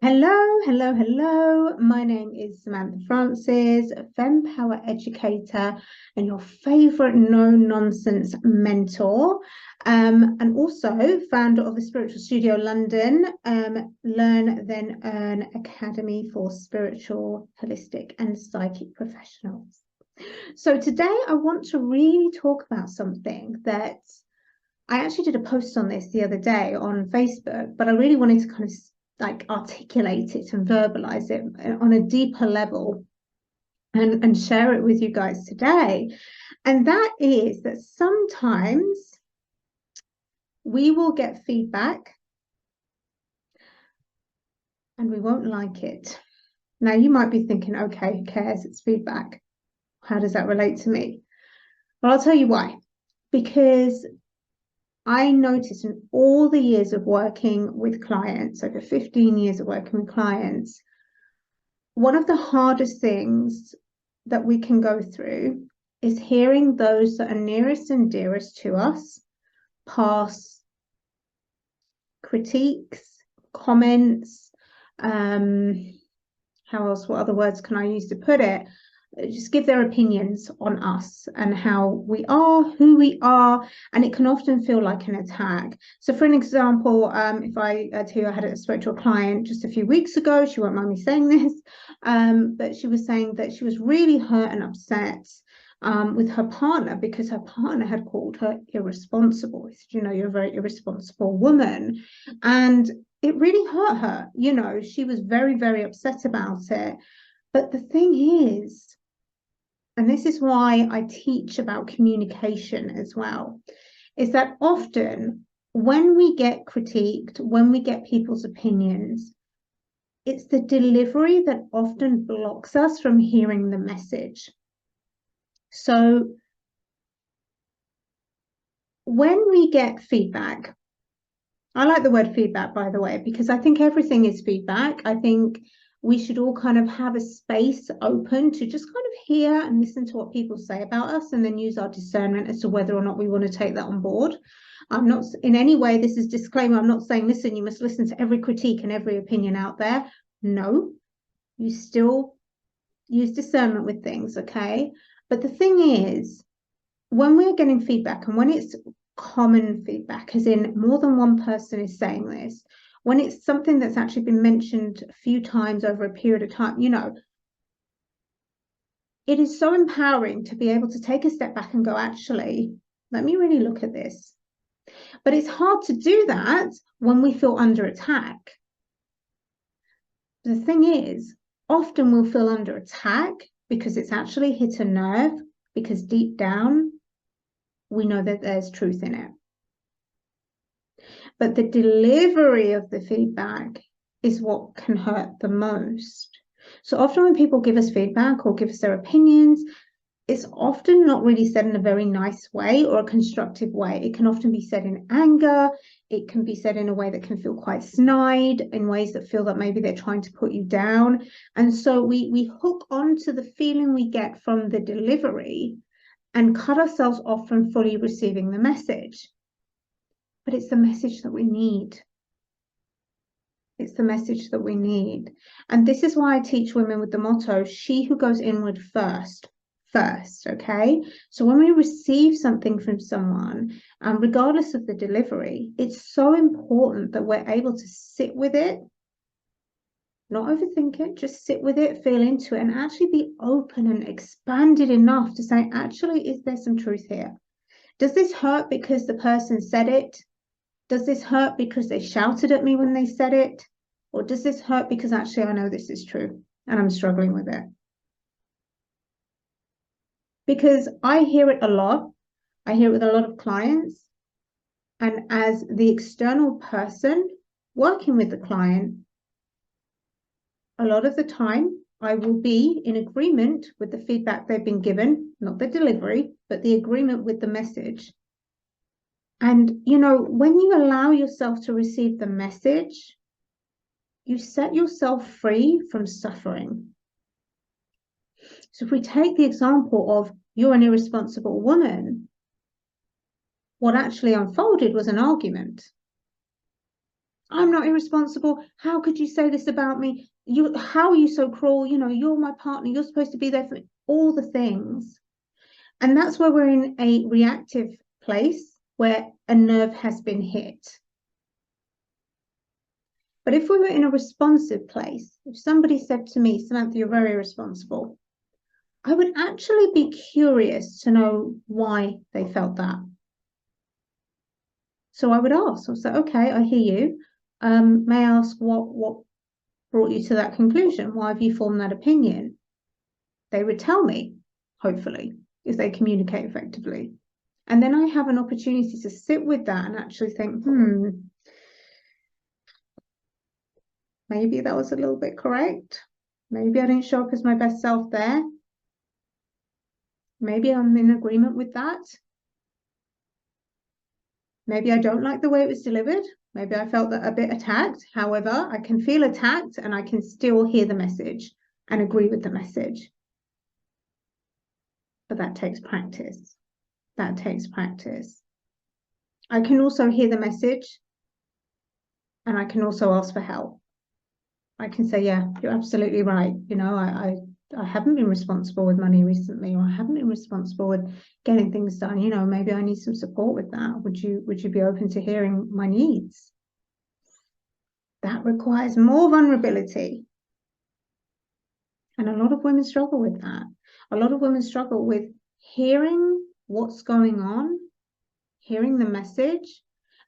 Hello, hello, hello. My name is Samantha Francis, FemmePOWER educator, and your favorite no-nonsense mentor, and also founder of the Spiritual Studio London, Learn Then Earn Academy for spiritual, holistic, and psychic professionals. So today I want to really talk about something that I actually did a post on this the other day on Facebook, but I really wanted to kind of like articulate it and verbalize it on a deeper level and share it with you guys today. And that is that sometimes we will get feedback and we won't like it. Now, you might be thinking, okay, who cares? It's feedback. How does that relate to me? Well, I'll tell you why. Because I noticed in all the years of working with clients, over 15 years of working with clients, one of the hardest things that we can go through is hearing those that are nearest and dearest to us pass critiques, comments, what other words can I use to put it? Just give their opinions on us and how we are, who we are, and it can often feel like an attack. So for an example, if I tell you, I spoke to a client just a few weeks ago, she won't mind me saying this, but she was saying that she was really hurt and upset with her partner because her partner had called her irresponsible. He said, you're a very irresponsible woman. And it really hurt her. She was very, very upset about it. But the thing is, and this is why I teach about communication as well, is that often when we get critiqued, when we get people's opinions, it's the delivery that often blocks us from hearing the message. So when we get feedback, I like the word feedback, by the way, because I think everything is feedback. I think we should all kind of have a space open to just kind of hear and listen to what people say about us and then use our discernment as to whether or not we want to take that on board. I'm not in any way, this is disclaimer, I'm not saying, listen, you must listen to every critique and every opinion out there. No, you still use discernment with things, okay? But the thing is, when we're getting feedback and when it's common feedback, as in more than one person is saying this, when it's something that's actually been mentioned a few times over a period of time, it is so empowering to be able to take a step back and go, actually, let me really look at this. But it's hard to do that when we feel under attack. The thing is, often we'll feel under attack because it's actually hit a nerve, because deep down, we know that there's truth in it. But the delivery of the feedback is what can hurt the most. So often when people give us feedback or give us their opinions, it's often not really said in a very nice way or a constructive way. It can often be said in anger. It can be said in a way that can feel quite snide, in ways that feel that maybe they're trying to put you down. And so we hook onto the feeling we get from the delivery and cut ourselves off from fully receiving the message. But it's the message that we need. It's the message that we need. And this is why I teach women with the motto, she who goes inward first, okay? So when we receive something from someone, regardless of the delivery, it's so important that we're able to sit with it, not overthink it, just sit with it, feel into it, and actually be open and expanded enough to say, actually, is there some truth here? Does this hurt because the person said it? Does this hurt because they shouted at me when they said it? Or does this hurt because actually I know this is true and I'm struggling with it? Because I hear it a lot. I hear it with a lot of clients. And as the external person working with the client, a lot of the time I will be in agreement with the feedback they've been given, not the delivery, but the agreement with the message. And, when you allow yourself to receive the message, you set yourself free from suffering. So if we take the example of you're an irresponsible woman, what actually unfolded was an argument. I'm not irresponsible. How could you say this about me? How are you so cruel? You know, you're my partner. You're supposed to be there for me. All the things. And that's where we're in a reactive place where a nerve has been hit. But if we were in a responsive place, if somebody said to me, Samantha, you're very responsible, I would actually be curious to know why they felt that. So I would ask, I'll say, okay, I hear you. May I ask what brought you to that conclusion? Why have you formed that opinion? They would tell me, hopefully, if they communicate effectively. And then I have an opportunity to sit with that and actually think, maybe that was a little bit correct. Maybe I didn't show up as my best self there. Maybe I'm in agreement with that. Maybe I don't like the way it was delivered. Maybe I felt that a bit attacked. However, I can feel attacked and I can still hear the message and agree with the message. But that takes practice. That takes practice. I can also hear the message and I can also ask for help. I can say, yeah, you're absolutely right. You know, I haven't been responsible with money recently, or I haven't been responsible with getting things done. You know, maybe I need some support with that. Would you be open to hearing my needs? That requires more vulnerability. And a lot of women struggle with that. A lot of women struggle with hearing what's going on, hearing the message,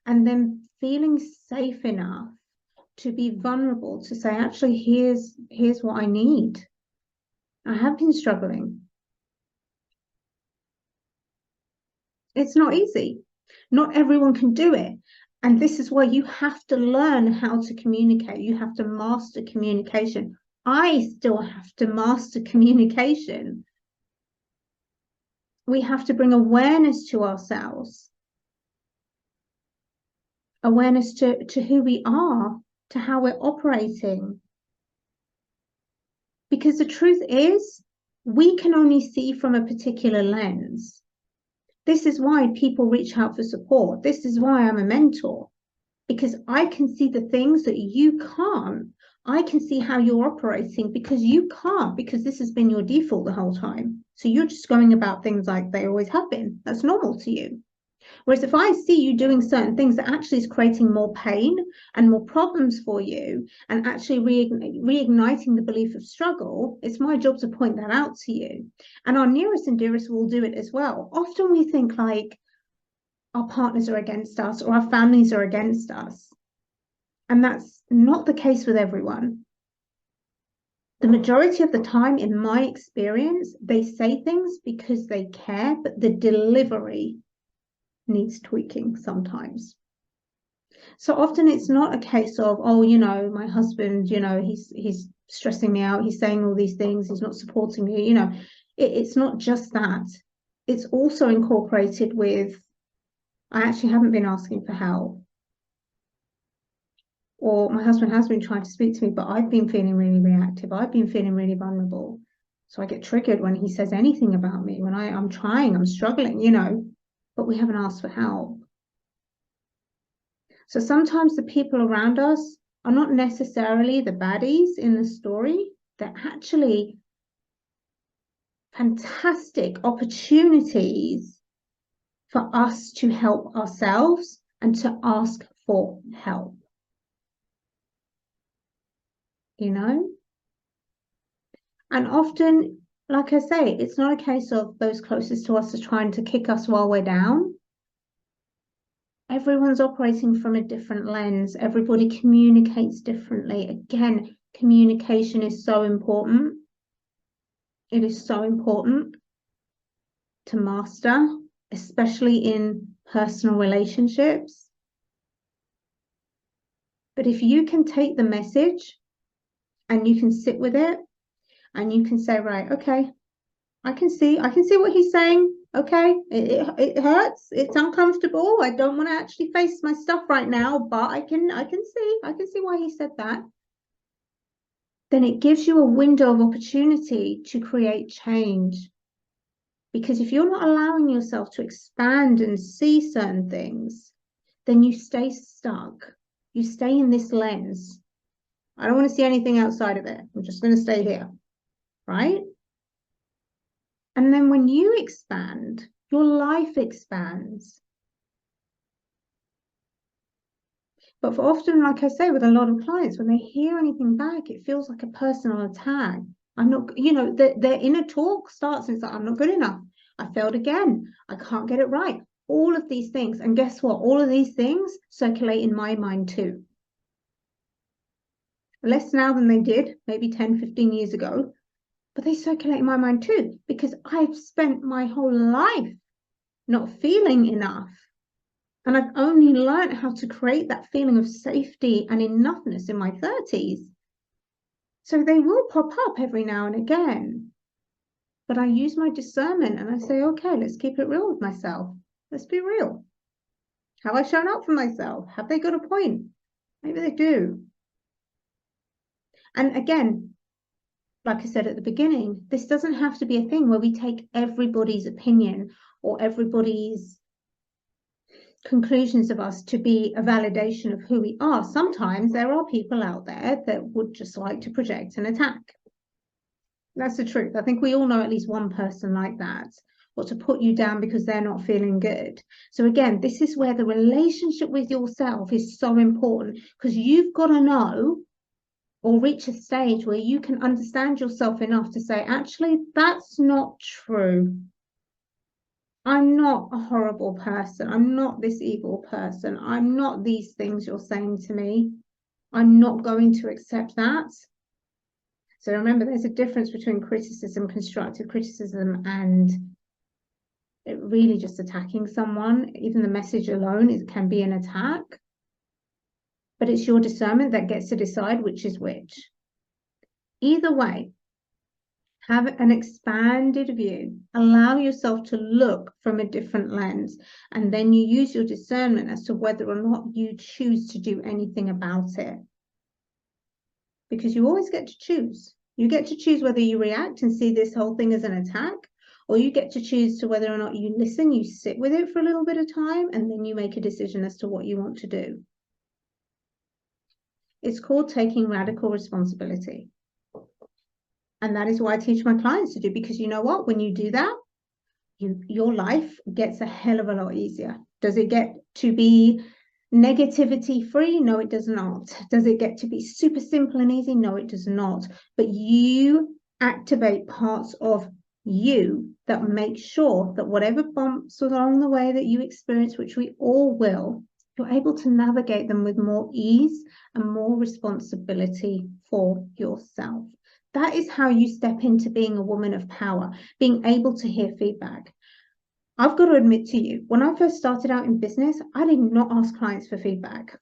and then feeling safe enough to be vulnerable, to say, actually, here's what I need. I have been struggling. It's not easy. Not everyone can do it. And this is why you have to learn how to communicate. You have to master communication. I still have to master communication. We have to bring awareness to ourselves, awareness to who we are, to how we're operating. Because the truth is, we can only see from a particular lens. This is why people reach out for support. This is why I'm a mentor, because I can see the things that you can't. I can see how you're operating because you can't, because this has been your default the whole time. So you're just going about things like they always have been. That's normal to you. Whereas if I see you doing certain things that actually is creating more pain and more problems for you and actually reigniting the belief of struggle, it's my job to point that out to you. And our nearest and dearest will do it as well. Often we think like our partners are against us or our families are against us. And that's not the case with everyone. The majority of the time, in my experience, they say things because they care, but the delivery needs tweaking sometimes. So often it's not a case of, oh, you know, my husband, you know, he's stressing me out, he's saying all these things, he's not supporting me, you know. It's not just that. It's also incorporated with, I actually haven't been asking for help. Or my husband has been trying to speak to me, but I've been feeling really reactive. I've been feeling really vulnerable. So I get triggered when he says anything about me, when I'm trying, I'm struggling, you know, but we haven't asked for help. So sometimes the people around us are not necessarily the baddies in the story. They're actually fantastic opportunities for us to help ourselves and to ask for help. You know? And often, like I say, it's not a case of those closest to us are trying to kick us while we're down. Everyone's operating from a different lens. Everybody communicates differently. Again, communication is so important. It is so important to master, especially in personal relationships. But if you can take the message and you can sit with it and you can say, right, okay, I can see what he's saying. Okay, it hurts. It's uncomfortable. I don't want to actually face my stuff right now, but I can see why he said that. Then it gives you a window of opportunity to create change. Because if you're not allowing yourself to expand and see certain things, then you stay stuck. You stay in this lens. I don't want to see anything outside of it. I'm just going to stay here, right? And then when you expand, your life expands. But for often, like I say, with a lot of clients, when they hear anything back, it feels like a personal attack. I'm not, their inner talk starts and it's like, I'm not good enough. I failed again. I can't get it right. All of these things. And guess what? All of these things circulate in my mind too. Less now than they did maybe 10, 15 years ago, but they circulate in my mind too, because I've spent my whole life not feeling enough. And I've only learned how to create that feeling of safety and enoughness in my 30s. So they will pop up every now and again. But I use my discernment and I say, okay, let's keep it real with myself. Let's be real. Have I shown up for myself? Have they got a point? Maybe they do. And again, like I said at the beginning, this doesn't have to be a thing where we take everybody's opinion or everybody's conclusions of us to be a validation of who we are. Sometimes there are people out there that would just like to project and attack. That's the truth. I think we all know at least one person like that, or to put you down because they're not feeling good. So again, this is where the relationship with yourself is so important, because you've got to know or reach a stage where you can understand yourself enough to say, actually, that's not true. I'm not a horrible person. I'm not this evil person. I'm not these things you're saying to me. I'm not going to accept that. So remember, there's a difference between criticism, constructive criticism, and it really just attacking someone. Even the message alone can be an attack. But it's your discernment that gets to decide which is which. Either way, have an expanded view. Allow yourself to look from a different lens, and then you use your discernment as to whether or not you choose to do anything about it. Because you always get to choose. You get to choose whether you react and see this whole thing as an attack, or you get to choose to whether or not you listen, you sit with it for a little bit of time, and then you make a decision as to what you want to do. It's called taking radical responsibility. And that is what I teach my clients to do, because you know what? When you do that, your life gets a hell of a lot easier. Does it get to be negativity free? No, it does not. Does it get to be super simple and easy? No, it does not. But you activate parts of you that make sure that whatever bumps along the way that you experience, which we all will, you're able to navigate them with more ease and more responsibility for yourself. That is how you step into being a woman of power, being able to hear feedback. I've got to admit to you, when I first started out in business, I did not ask clients for feedback.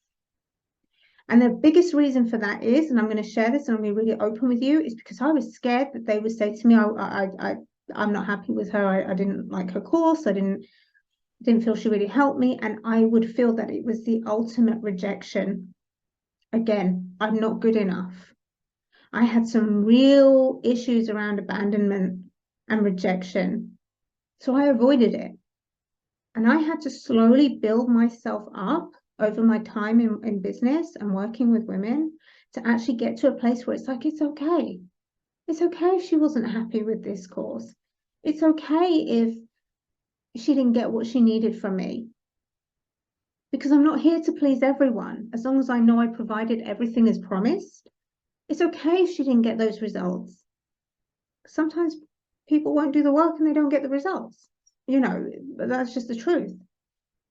And the biggest reason for that is, and I'm going to share this and I'm going to be really open with you, is because I was scared that they would say to me, I'm not happy with her. I didn't like her course. I didn't feel she really helped me. And I would feel that it was the ultimate rejection. Again, I'm not good enough. I had some real issues around abandonment and rejection. So I avoided it. And I had to slowly build myself up over my time in business and working with women to actually get to a place where it's like, it's okay. It's okay if she wasn't happy with this course. It's okay if she didn't get what she needed from me. Because I'm not here to please everyone. As long as I know I provided everything as promised, it's okay if she didn't get those results. Sometimes people won't do the work and they don't get the results. But that's just the truth.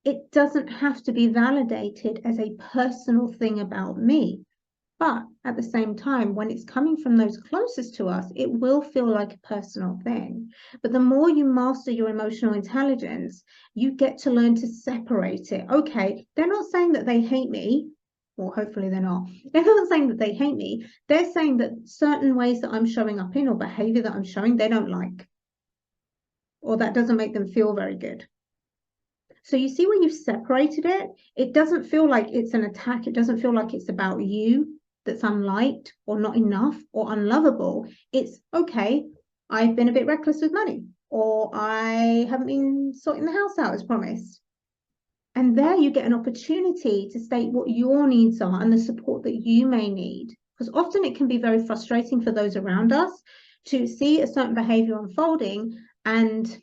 It doesn't have to be validated as a personal thing about me. But at the same time, when it's coming from those closest to us, it will feel like a personal thing. But the more you master your emotional intelligence, you get to learn to separate it. Okay, they're not saying that they hate me. Well, hopefully they're not. They're not saying that they hate me. They're saying that certain ways that I'm showing up in or behavior that I'm showing, they don't like. Or that doesn't make them feel very good. So you see, when you've separated it, it doesn't feel like it's an attack. It doesn't feel like it's about you that's unliked or not enough or unlovable. It's okay, I've been a bit reckless with money, or I haven't been sorting the house out as promised. And there you get an opportunity to state what your needs are and the support that you may need. Because often it can be very frustrating for those around us to see a certain behavior unfolding and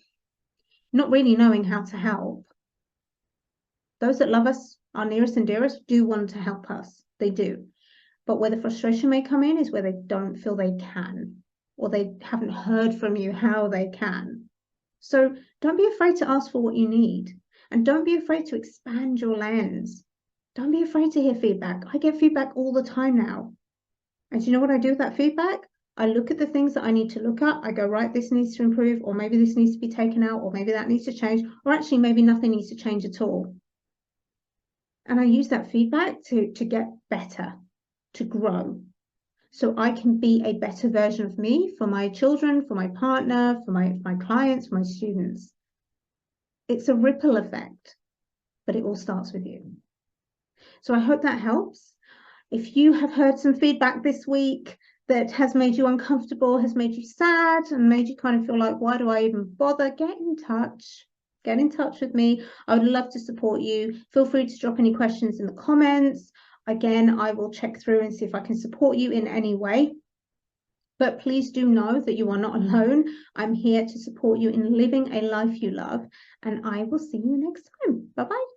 not really knowing how to help. Those that love us, our nearest and dearest, do want to help us. They do. But where the frustration may come in is where they don't feel they can, or they haven't heard from you how they can. So don't be afraid to ask for what you need. And don't be afraid to expand your lens. Don't be afraid to hear feedback. I get feedback all the time now. And do you know what I do with that feedback? I look at the things that I need to look at. I go, right, this needs to improve, or maybe this needs to be taken out, or maybe that needs to change, or actually maybe nothing needs to change at all. And I use that feedback to get better, to grow. So I can be a better version of me for my children, for my partner, for my clients, for my students. It's a ripple effect, but it all starts with you. So I hope that helps. If you have heard some feedback this week that has made you uncomfortable, has made you sad, and made you kind of feel like, why do I even bother? Get in touch. Get in touch with me. I would love to support you. Feel free to drop any questions in the comments. Again, I will check through and see if I can support you in any way. But please do know that you are not alone. I'm here to support you in living a life you love, and I will see you next time. Bye-bye.